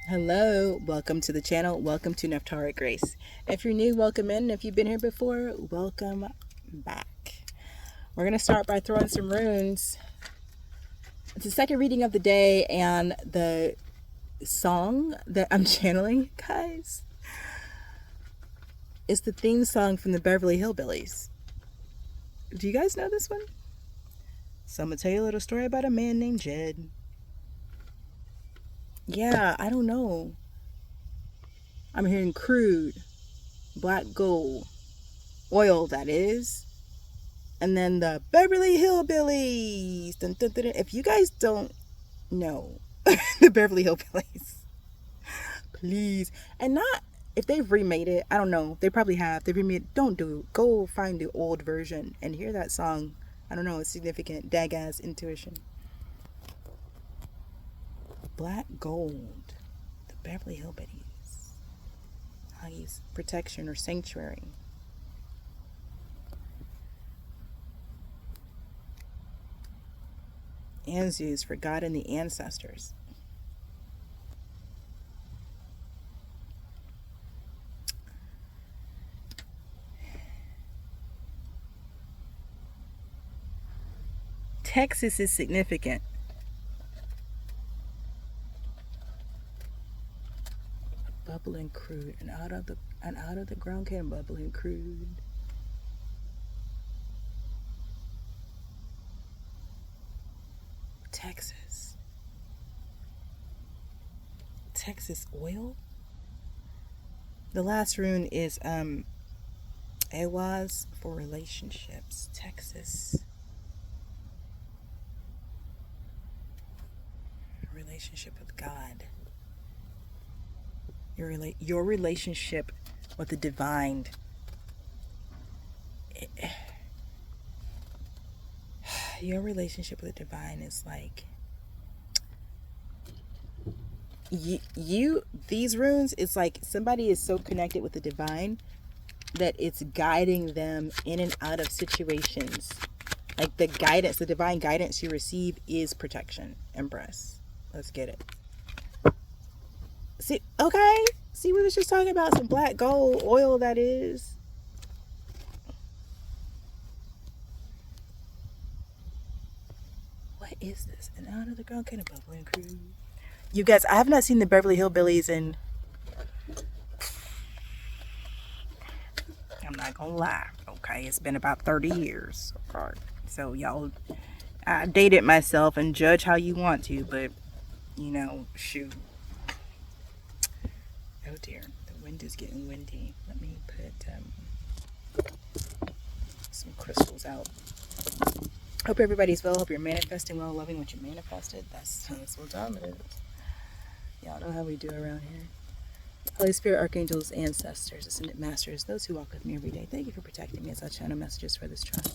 Hello, welcome to the channel. Welcome to Neftara Grace. If you're new, welcome in. If you've been here before, welcome back. We're going to start by throwing some runes. It's the second reading of the day, and the song that I'm channeling, guys, is the theme song from the Beverly Hillbillies. Do you guys know this one? So I'm going to tell you a little story about a man named Jed. Yeah, I don't know. I'm hearing crude, black gold, oil, that is. And then the Beverly Hillbillies. Dun, dun, dun, dun. If you guys don't know the Beverly Hillbillies, please. And not, if they've remade it, I don't know. They probably have. They've remade it. Don't do it. Go find the old version and hear that song. I don't know. It's significant. Dag-ass intuition. Black Gold. The Beverly Hillbillies. Huggies. Protection or sanctuary. Anzus for God and the ancestors. Texas is significant. Bubbling crude, and out of the ground came bubbling crude. Texas. Texas oil. The last rune is Awaz for relationships. Texas. Relationship with God. Your relationship with the divine. Your relationship with the divine is like these runes, it's like somebody is so connected with the divine that it's guiding them in and out of situations. Like the guidance, the divine guidance you receive is protection. Empress. Let's get it. See, okay. See, we was just talking about some black gold oil, that is. What is this? And out of the ground kind of bubbling crude. You guys, I have not seen the Beverly Hillbillies in, I'm not gonna lie, okay? It's been about 30 years. Okay. So y'all, I dated myself, and judge how you want to, but shoot. Oh dear, the wind is getting windy. Let me put some crystals out. Hope everybody's well. Hope you're manifesting well, loving what you manifested. That's what time it is. Y'all know how we do around here. Holy Spirit, archangels, ancestors, ascended masters, those who walk with me every day, thank you for protecting me as I channel messages for this child.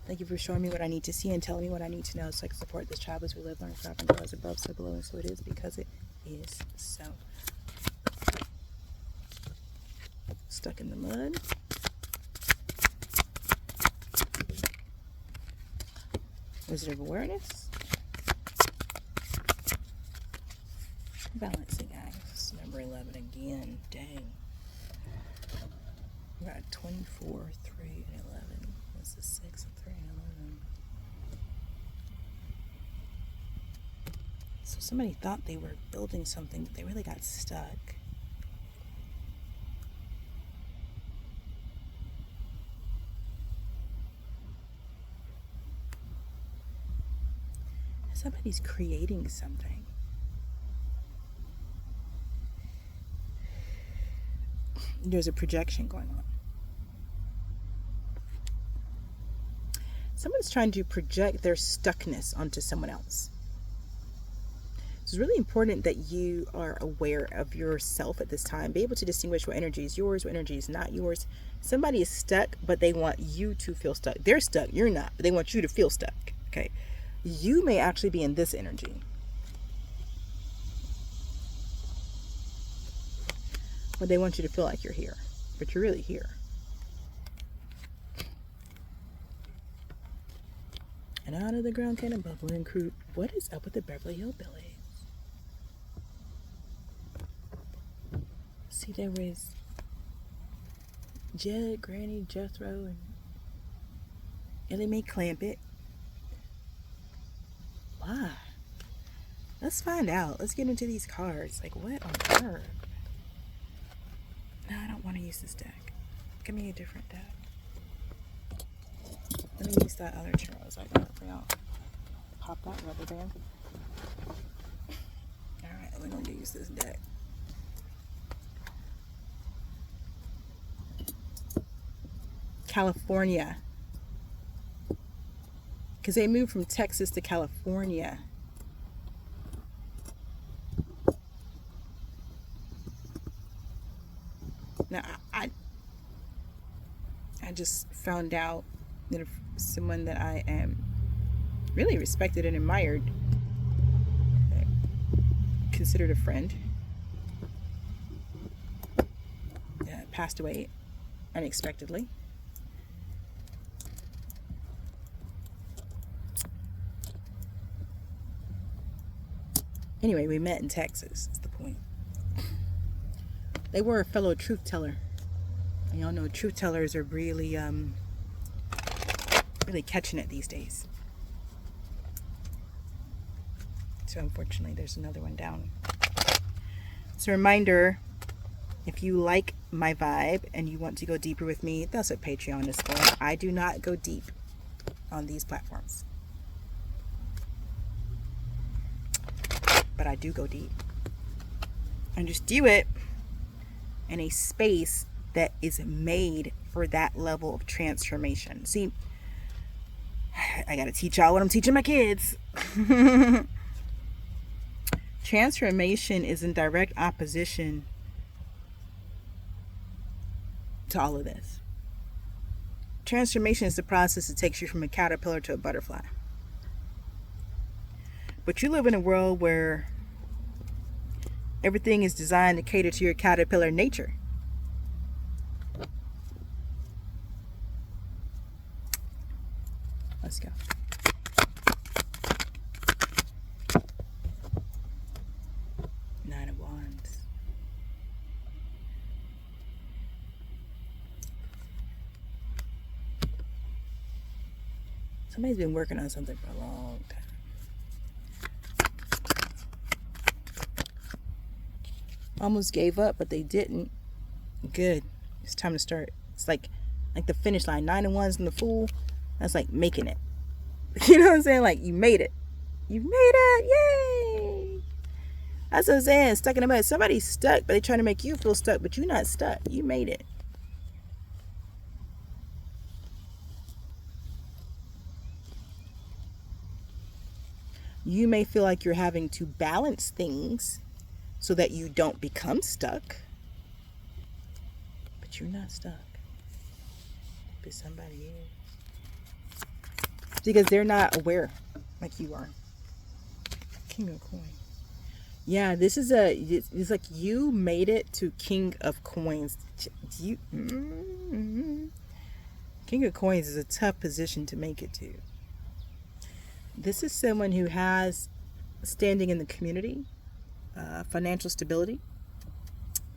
Thank you for showing me what I need to see and telling me what I need to know so I can support this child as we live, learn, thrive, and grow as above, so below, and so it is, because it is so. Stuck in the mud. Wizard of Awareness. Balancing acts. Number 11 again. Dang. We got 24, 3, and 11. This is 6 and 3 and 11. So somebody thought they were building something, but they really got stuck. Somebody's creating something. There's a projection going on. Someone's trying to project their stuckness onto someone else. It's really important that you are aware of yourself at this time. Be able to distinguish what energy is yours, what energy is not yours. Somebody is stuck, but they want you to feel stuck. They're stuck, you're not, but they want you to feel stuck. Okay. You may actually be in this energy. But they want you to feel like you're here. But you're really here. And out of the ground came a bubbling crude. What is up with the Beverly Hillbillies? See, there was Jed, Granny, Jethro, and Ellie Mae Clampett. Why? Let's find out. Let's get into these cards. Like, what on earth? No, I don't want to use this deck. Give me a different deck. Let me use that other Charles I got for y'all. Pop that rubber band. Alright, we're going to use this deck. California. Because they moved from Texas to California. Now, I just found out that someone that I am really respected and admired, considered a friend, passed away unexpectedly. Anyway, we met in Texas, is the point. They were a fellow truth teller. And y'all know truth tellers are really catching it these days. So unfortunately, there's another one down. It's a reminder, if you like my vibe and you want to go deeper with me, that's what Patreon is for. I do not go deep on these platforms. But I do go deep. And just do it in a space that is made for that level of transformation. See, I gotta teach y'all what I'm teaching my kids. Transformation is in direct opposition to all of this. Transformation is the process that takes you from a caterpillar to a butterfly. But you live in a world where everything is designed to cater to your caterpillar nature. Let's go. Nine of Wands. Somebody's been working on something for a long time. Almost gave up, but they didn't. Good. It's time to start. It's like the finish line. 9 of Wands and the Fool. That's like making it. You know what I'm saying? Like, you made it. You made it. Yay! That's what I'm saying. Stuck in the mud. Somebody's stuck, but they're trying to make you feel stuck, but you're not stuck. You made it. You may feel like you're having to balance things so that you don't become stuck. But you're not stuck. But somebody is. Because they're not aware like you are. King of Coins. Yeah, this is it's like you made it to King of Coins. King of Coins is a tough position to make it to. This is someone who has standing in the community, financial stability.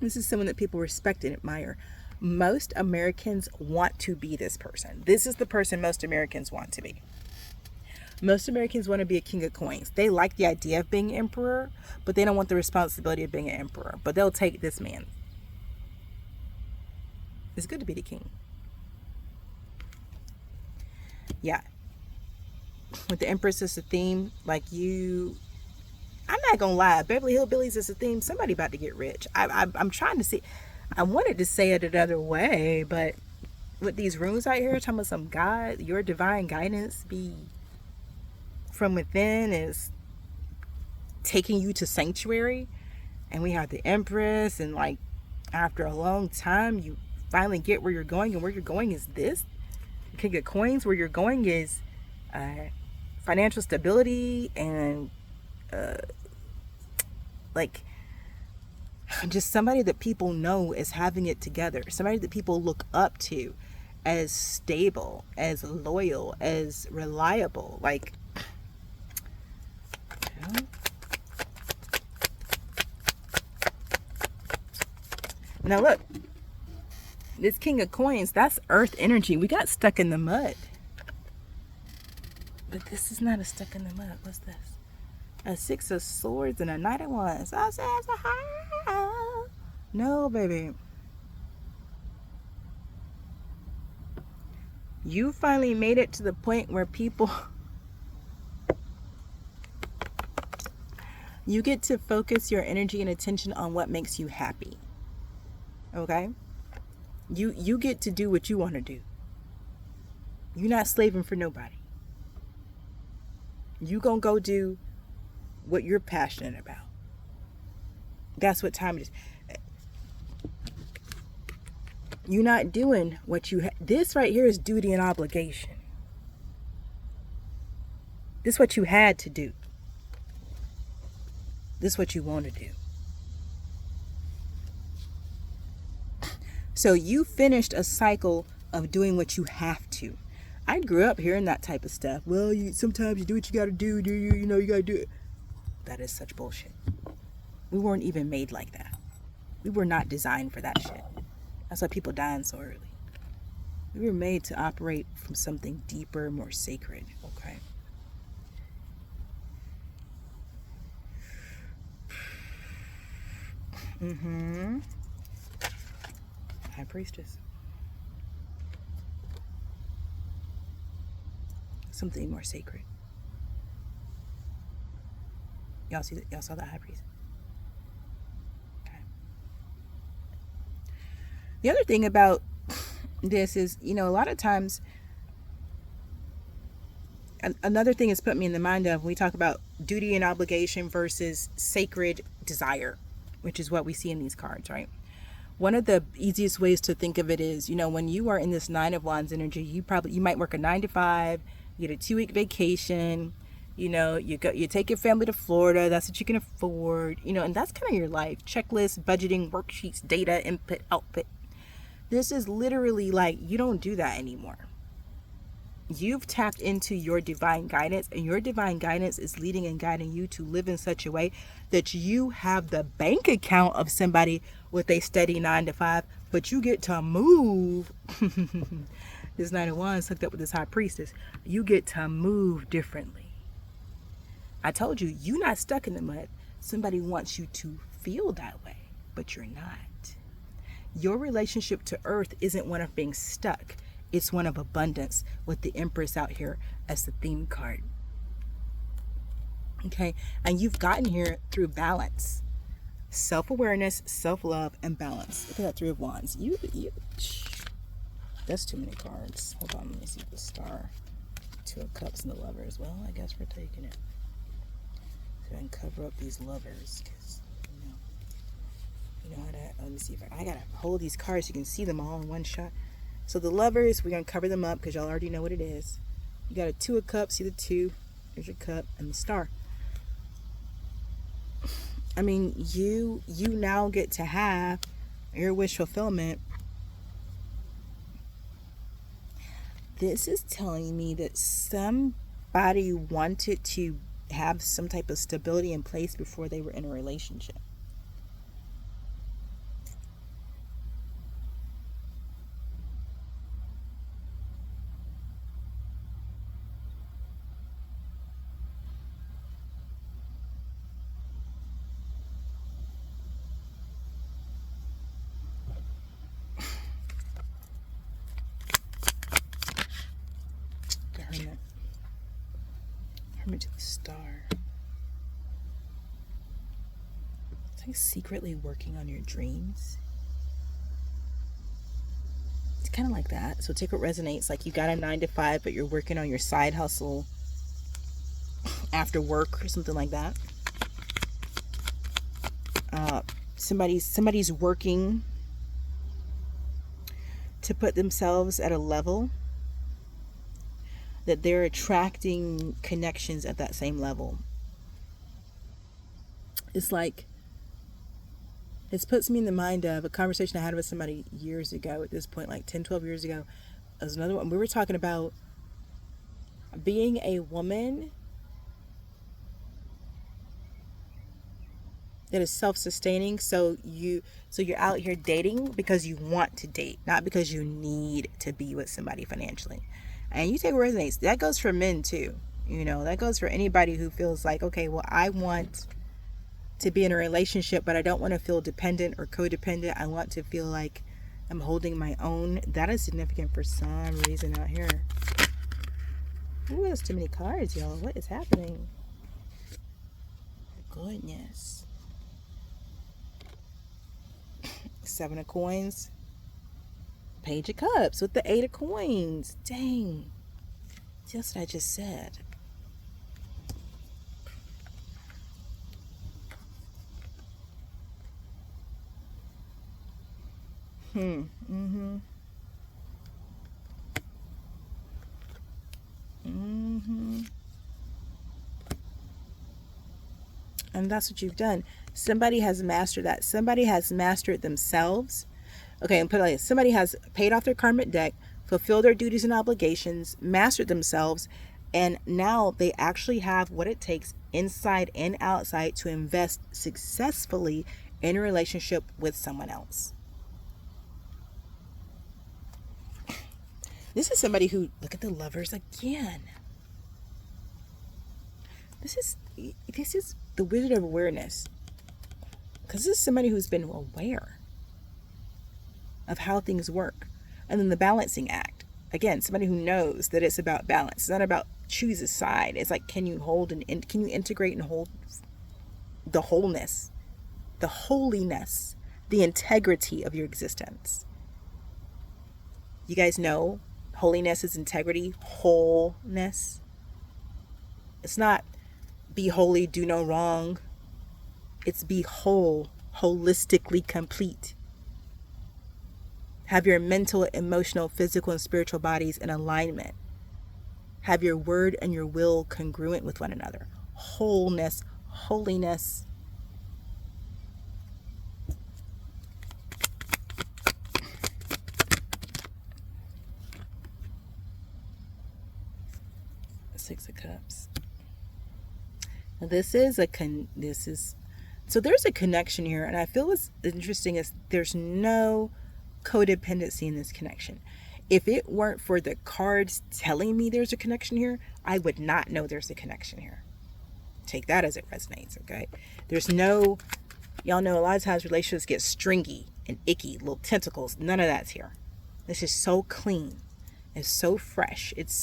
This is someone that people respect and admire. Most Americans want to be this person. This is the person most Americans want to be. Most Americans want to be a King of Coins. They like the idea of being emperor, but they don't want the responsibility of being an emperor. But they'll take this man. It's good to be the king. Yeah. With the Empress as a theme, like you, I'm not gonna lie, Beverly Hillbillies is a theme. Somebody about to get rich. I'm trying to see. I wanted to say it another way, but with these runes out here, talking about some God, your divine guidance be from within is taking you to sanctuary, and we have the Empress, and like after a long time, you finally get where you're going, and where you're going is this King of Coins. Where you're going is financial stability and like just somebody that people know as having it together, somebody that people look up to as stable, as loyal, as reliable. Like, Now look, this King of Coins, that's earth energy. We got stuck in the mud. But this is not a stuck in the mud. What's this? A Six of Swords and a Knight of Wands. No, baby. You finally made it to the point where people... You get to focus your energy and attention on what makes you happy. Okay? You get to do what you want to do. You're not slaving for nobody. You gonna go do what you're passionate about. That's what time it is. You're not doing what you... This right here is duty and obligation. This is what you had to do. This is what you want to do. So you finished a cycle of doing what you have to. I grew up hearing that type of stuff. Well, sometimes you do what you got to do. You know, you got to do it. That is such bullshit. We weren't even made like that. We were not designed for that shit. That's why people dying so early. We were made to operate from something deeper, more sacred. Okay. High Priestess. Something more sacred. Y'all see that? Y'all saw that High Priest? Okay. The other thing about this is, you know, a lot of times, another thing it's put me in the mind of when we talk about duty and obligation versus sacred desire, which is what we see in these cards, right? One of the easiest ways to think of it is, you know, when you are in this Nine of Wands energy, you might work a 9 to 5, you get a 2-week vacation, you know, you take your family to Florida, that's what you can afford, you know, and that's kind of your life. Checklist, budgeting, worksheets, data, input, output. This is literally like, you don't do that anymore. You've tapped into your divine guidance, and your divine guidance is leading and guiding you to live in such a way that you have the bank account of somebody with a steady 9 to 5, but you get to move. This Nine of Wands hooked up with this High Priestess. You get to move differently. I told you, you're not stuck in the mud. Somebody wants you to feel that way, but you're not. Your relationship to earth isn't one of being stuck. It's one of abundance, with the Empress out here as the theme card. Okay, and you've gotten here through balance, self-awareness, self-love, and balance. Look at that Three of Wands. That's too many cards. Hold on, let me see the Star, Two of Cups, and the Lovers. Well, I guess we're taking it. So I can cover up these lovers, because you know how to. Let me see if I gotta hold these cards so you can see them all in one shot. So the Lovers, we're going to cover them up because y'all already know what it is. You got a Two of Cups, see the 2, there's your cup, and the Star. I mean, you now get to have your wish fulfillment. This is telling me that somebody wanted to have some type of stability in place before they were in a relationship. To the Star. It's like secretly working on your dreams. It's kind of like that. So take what resonates. Like you got a 9 to 5, but you're working on your side hustle after work or something like that. Somebody's working to put themselves at a level that they're attracting connections at that same level. It's like, it puts me in the mind of a conversation I had with somebody years ago at this point, like 10, 12 years ago. There's another one. We were talking about being a woman that is self-sustaining. So you're out here dating because you want to date, not because you need to be with somebody financially. And you take what resonates. That goes for men too. You know, that goes for anybody who feels like, okay, well, I want to be in a relationship, but I don't want to feel dependent or codependent. I want to feel like I'm holding my own. That is significant for some reason out here. Ooh, there's too many cards, y'all. What is happening? Goodness. Seven of coins. Page of cups with the eight of coins. Dang. Just what I just said. Mm-hmm. Mm-hmm. And that's what you've done. Somebody has mastered that. Somebody has mastered themselves. Okay, and put it like this. Somebody has paid off their karmic debt, fulfilled their duties and obligations, mastered themselves, and now they actually have what it takes inside and outside to invest successfully in a relationship with someone else. This is somebody who, look at the lovers again. This is the Wizard of Awareness. Because this is somebody who's been aware of how things work. And then the balancing act. Again, somebody who knows that it's about balance. It's not about choose a side. It's like, can you hold and can you integrate and hold the wholeness, the holiness, the integrity of your existence? You guys know holiness is integrity, wholeness. It's not be holy, do no wrong. It's be whole, holistically complete. Have your mental, emotional, physical, and spiritual bodies in alignment. Have your word and your will congruent with one another. Wholeness, holiness. Six of Cups. Now so there's a connection here, and I feel what's interesting is there's no codependency in this connection. If it weren't for the cards telling me there's a connection here, I would not know there's a connection here. Take that as it resonates, okay? There's no, y'all know a lot of times relationships get stringy and icky, little tentacles. None of that's here. This is so clean. It's so fresh. It's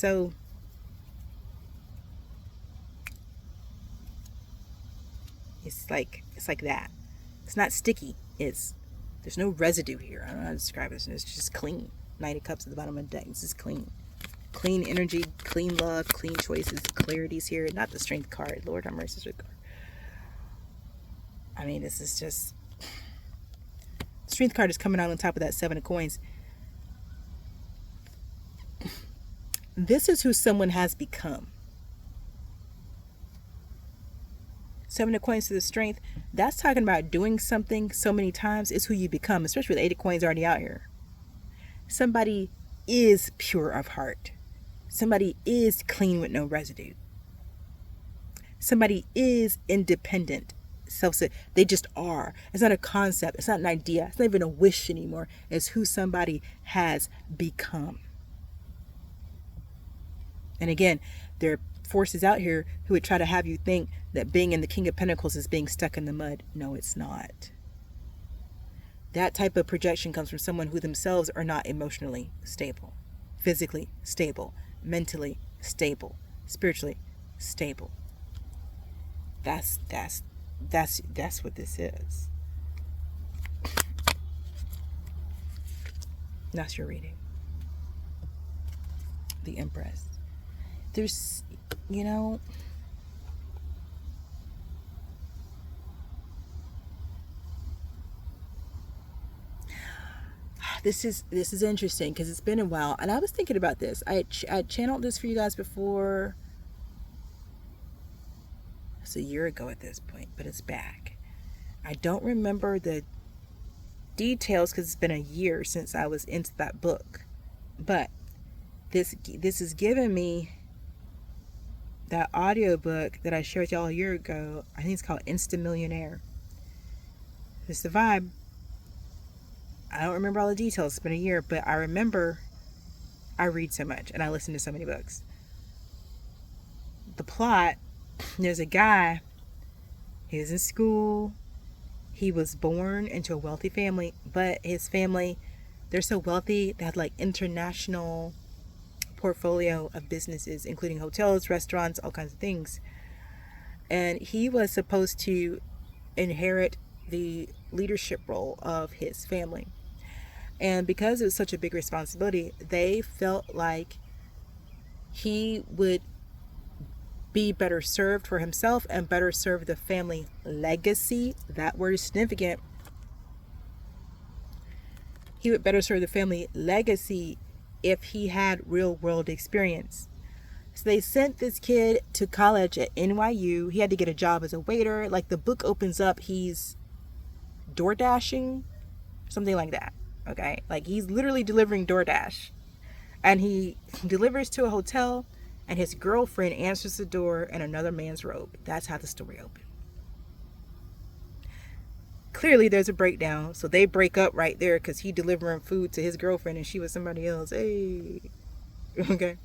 like that. It's not sticky. There's no residue here. I don't know how to describe it. It's just clean. Knight of Cups at the bottom of the deck. This is clean. Clean energy, clean love, clean choices, clarity's here. Not the Strength card. Lord have mercy, Strength card. I mean, this is just... Strength card is coming out on top of that Seven of Coins. This is who someone has become. Seven of Coins to the Strength. That's talking about doing something so many times is who you become, especially with Eight of Coins already out here. Somebody is pure of heart. Somebody is clean with no residue. Somebody is independent. They just are. It's not a concept. It's not an idea. It's not even a wish anymore. It's who somebody has become. And again, there are forces out here who would try to have you think that being in the King of Pentacles is being stuck in the mud. No, it's not. That type of projection comes from someone who themselves are not emotionally stable, physically stable, mentally stable, spiritually stable. That's what this is. That's your reading. The Empress. There's, this is interesting because it's been a while, and I was thinking about this. I channeled this for you guys before. It's a year ago at this point, but it's back. I don't remember the details because it's been a year since I was into that book, but this is giving me that audiobook that I shared with y'all a year ago. I think it's called Insta Millionaire. This is the vibe. I don't remember all the details. It's been a year, but I remember I read so much and I listen to so many books. The plot, there's a guy, he was in school, he was born into a wealthy family, but his family, they're so wealthy, they had like international portfolio of businesses, including hotels, restaurants, all kinds of things. And he was supposed to inherit the leadership role of his family. And because it was such a big responsibility, they felt like he would be better served for himself and better serve the family legacy. That word is significant. He would better serve the family legacy if he had real world experience. So they sent this kid to college at NYU. He had to get a job as a waiter. Like the book opens up, he's door dashing, something like that. Okay, like he's literally delivering DoorDash, and he delivers to a hotel, and his girlfriend answers the door in another man's robe. That's how the story opened. Clearly there's a breakdown, so they break up right there because he delivering food to his girlfriend and she was somebody else. Hey, okay.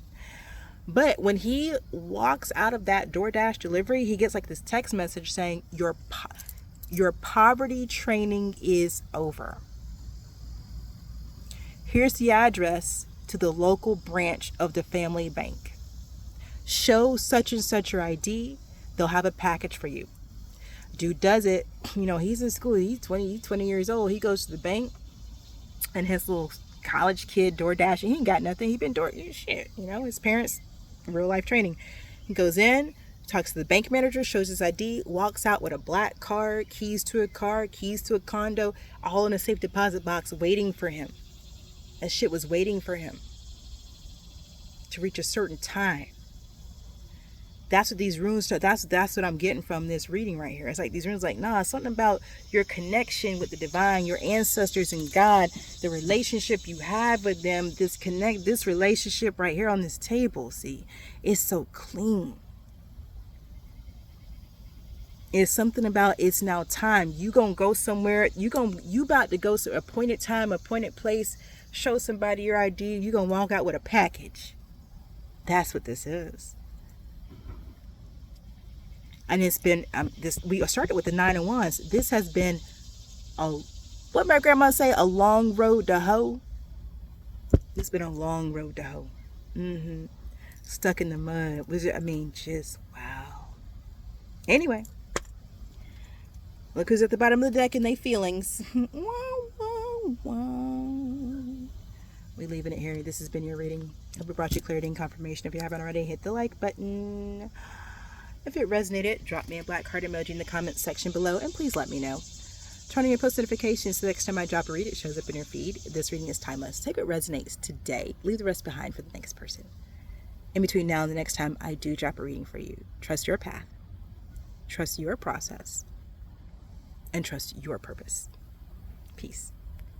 But when he walks out of that DoorDash delivery, he gets like this text message saying your poverty training is over. Here's the address to the local branch of the family bank. Show such and such your ID. They'll have a package for you. Dude does it. You know, he's in school. He's 20 years old. He goes to the bank, and his little college kid DoorDash. He ain't got nothing. He been shit. You know, his parents, real life training. He goes in, talks to the bank manager, shows his ID, walks out with a black card, keys to a car, keys to a condo, all in a safe deposit box waiting for him. That shit was waiting for him to reach a certain time. That's what these runes, that's what I'm getting from this reading right here. It's like these runes like, nah, something about your connection with the divine, your ancestors and God, the relationship you have with them, this relationship right here on this table, see, it's so clean. It's something about it's now time. You gonna go somewhere, you about to go to appointed time, appointed place, show somebody your ID, you gonna walk out with a package. That's what this is. And it's been we started with the 9 of Wands. This has been what my grandma say, a long road to hoe. It's been a long road to hoe. Stuck in the mud. Just wow. Anyway, look who's at the bottom of the deck and they feelings. We leaving it here. This has been your reading. Hope it brought you clarity and confirmation. If you haven't already, hit the like button. If it resonated, drop me a black heart emoji in the comments section below, and please let me know. Turn on your post notifications so the next time I drop a read, it shows up in your feed. This reading is timeless. Take what resonates today. Leave the rest behind for the next person. In between now and the next time I do drop a reading for you, trust your path, trust your process, and trust your purpose. Peace.